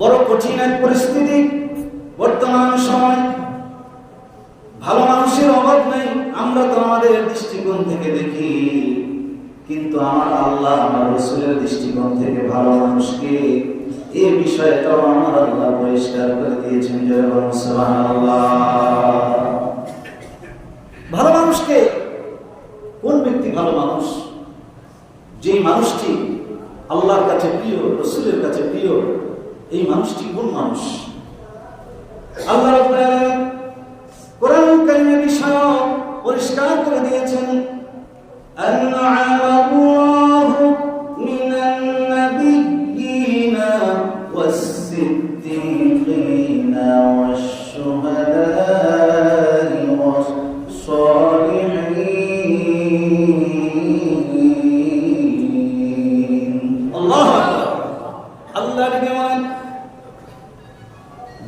বড় কঠিন এক পরিস্থিতি বর্তমান সময়। ভালো মানুষের অভাব নেই, আমরা তো আমাদের দৃষ্টিকোণ থেকে দেখি, কিন্তু আমার আল্লাহ আমার রাসূলের দৃষ্টিকোণ থেকে ভালো মানুষকে এই বিষয়টাও আমার আল্লাহ পরিষ্কার করে দিয়েছেন। জয় বলুন সুবহানাল্লাহ। ভালো মানুষকে কোন ব্যক্তি ভালো মানুষ? যেই মানুষটি আল্লাহর কাছে প্রিয়, রাসূলের কাছে প্রিয়, এই মানুষটি কোন মানুষ? আল্লাহ রাব্বুল আলামিন কোরআন কারীমের বিষয় পরিষ্কার করে দিয়েছেন। আন'আমাল্লাহু মিনান নাবিয়্যিনা ওয়াস-সিদ্দীকিনা ওয়াশ-শুহাদা'i ওয়াস-সালিহিন। আল্লাহু আকবার। আল্লাহ বলেন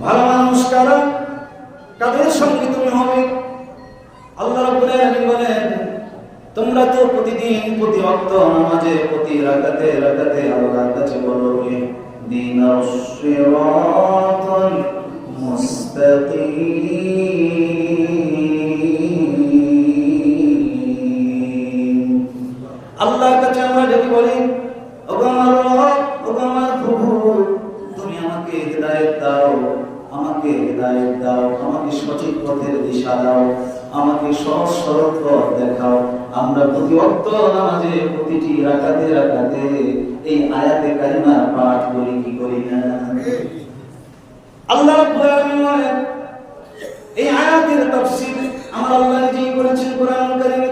ভালো মানুষ কারা, কাদের সঙ্গে তুমি হবে? আল্লাহ রাব্বুল আলামিন বলেন তোমরা তো প্রতিদিন প্রতি ওয়াক্ত নামাজে প্রতি রাকাতে রাকাতে আল্লাহর কাছে বলো ইহদিনাস সিরাতাল মুস্তাকিম। আল্লাহর কাছে আমরা যদি বলি ওগো আমার রব, ওগো আমার প্রভু, তুমি আমাকে হিদায়াত দাও, আমাকে হিদায়াত দাও, আমাকে সঠিক পথের দিশা দাও, আমাকে সহজ সরল পথ দেখাও। আমরা প্রতি ওয়াক্ত নামাজে প্রতিটি রাকাতে রাকাতে এই আয়াতে কারিমা পাঠ করি কি করি না? আল্লাহ রাব্বুল আলামিন বলেন এই আয়াতের তাফসীর আমার আল্লাহ নিজেই করেছেন কোরআন কারীমে।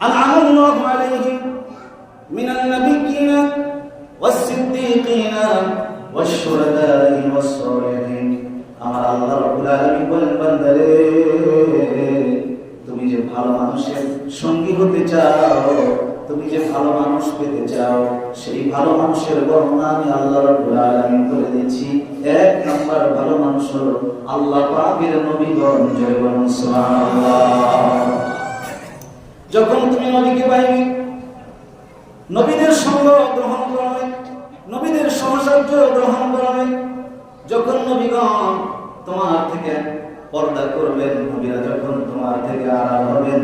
আন'আমাল্লাহু আলাইহিম মিনান নাবিয়্যিনা ওয়াস-সিদ্দীকিনা ওয়াশ-শুহাদা'i ওয়াস-সালিহিন। আমার আল্লাহ রাব্বুল আলামিন বলেন বান্দারে তুমি যে ভালো মানুষের সঙ্গী হতে চাও, তুমি যে ভালো মানুষ পেতে চাও, সেই ভালো মানুষের বর্ণনা আমি আল্লাহ রাব্বুল আলামিন করে দিয়েছি। এক নাম্বার ভালো মানুষ হলো আল্লাহ পাকের নবীগণ। জয় বলুন সুবহানাল্লাহ। যখন তুমি নবীকে পাইবে, নবীদের সঙ্গ গ্রহণ করবে, নবীদের সহচর্য গ্রহণ করবে, যখন নবীগণ তোমার থেকে পর্দা করবেন, নবীরা যখন তোমার থেকে আড়াল হবেন,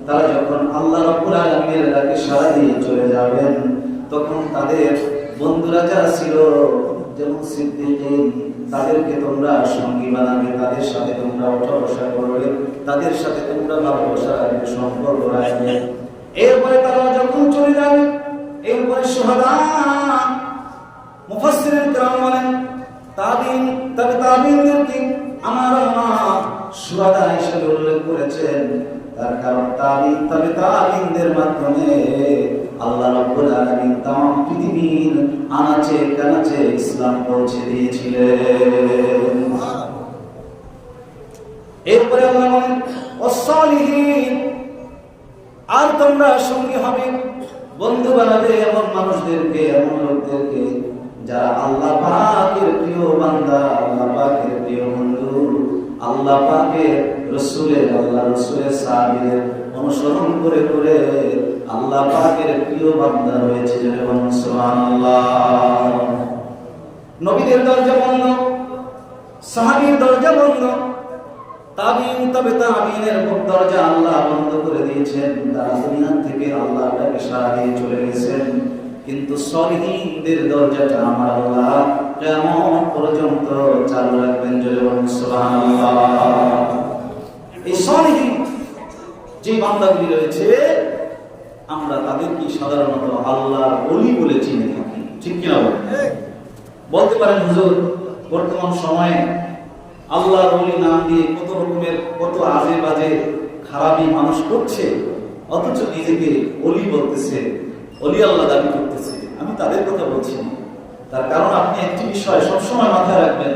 তারা যখন আল্লাহ রাব্বুল আলামিনের ডাকে সাড়া দিয়ে চলে যাবেন, তখন তাদের বন্ধুরা যারা ছিল যেমন সিদ্দীকিন, তাদেরকে তোমরা সঙ্গী বানাবে, তাদের সাথে তোমরা ওঠা বসা করবে, তাদের সাথে তোমরা ভালোবাসার একটা সম্পর্ক রাখবে। এরপরে তারা যখন চলে যাবে, এরপরে শুহাদা, মুফাসসিরিন কেরাম বলেন তাবিঈনদেরকে আমার আল্লাহ শুহাদা হিসেবে উল্লেখ করেছেন। তার কারণ তাবিঈনদের মাধ্যমে আল্লাহ রাব্বুল আলামিন তাম পৃথিবীর আনাচে কানাচে ইসলাম পৌঁছে দিয়েছিলেন। এরপরে আল্লাহ বলেন ওয়াস-সালিহিন, আর তোমরা সঙ্গী হবে, বন্ধু বানাবে এমন মানুষদেরকে, এমন লোকদেরকে যারা আল্লাহ পাকের প্রিয় বান্দা, আল্লাহ পাকের প্রিয় বন্ধু, আল্লাহ পাকের আল্লাহ রাসূলের সাহাবীদের অনুসরণ করে করে আল্লাহ পাকের প্রিয় বান্দা হয়েছে। যেমন সুবহানাল্লাহ। নবীদের দরজা বন্ধ, সাহাবীর দরজা বন্ধ, তাবিঈনের দরজা আল্লাহ বন্ধ করে দিয়েছেন। তারা দুনিয়া থেকে আল্লাহর ডাকে সাড়া দিয়ে চলে গেছেন, কিন্তু সলিহিনদের দরজাটা আমার আল্লাহ কিয়ামত পর্যন্ত চালু রাখবেন। জয় বলুন সুবহানাল্লাহ। এই সলিহিন যে বান্দাগুলি রয়েছে, আমরা তাদেরকে সাধারণত আল্লাহর ওলি বলে চিনে থাকি, ঠিক কি না? বলতে পারেন হুজুর বর্তমান সময়ে আল্লাহর ওলি নাম দিয়ে কত রকমের কত আজে বাজে খারাপি মানুষ করছে, অথচ নিজেকে ওলি বলতেছে, ওলি আল্লাহ দাবি করতেছে। আমি তাদের কথা বলছি না। তার কারণ আপনি একটি বিষয় সবসময় মাথায় রাখবেন,